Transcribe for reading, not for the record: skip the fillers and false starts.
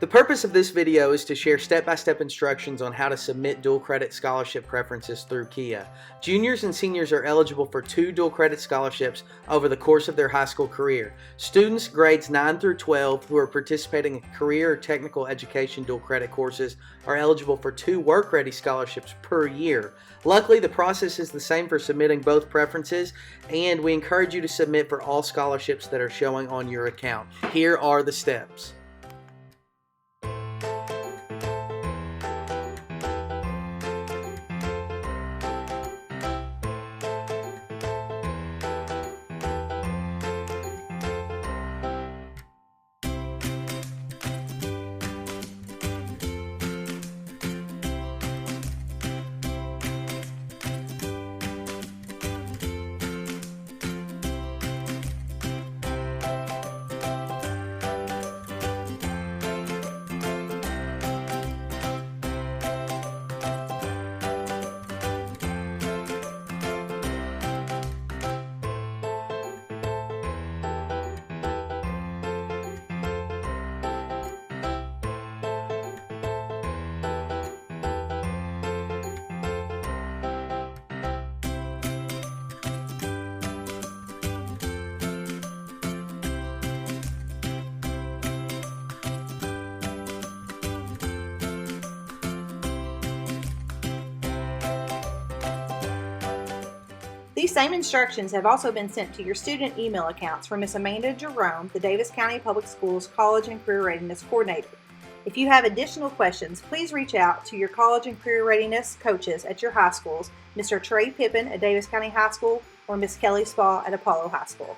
The purpose of this video is to share step-by-step instructions on how to submit dual credit scholarship preferences through KHEAA. Juniors and seniors are eligible for 2 dual credit scholarships over the course of their high school career. Students grades 9 through 12 who are participating in career or technical education dual credit courses are eligible for 2 work-ready scholarships per year. Luckily, the process is the same for submitting both preferences, and we encourage you to submit for all scholarships that are showing on your account. Here are the steps. These same instructions have also been sent to your student email accounts from Ms. Amanda Jerome, the Davis County Public Schools College and Career Readiness Coordinator. If you have additional questions, please reach out to your college and career readiness coaches at your high schools, Mr. Trey Pippin at Davis County High School or Ms. Kelly Spa at Apollo High School.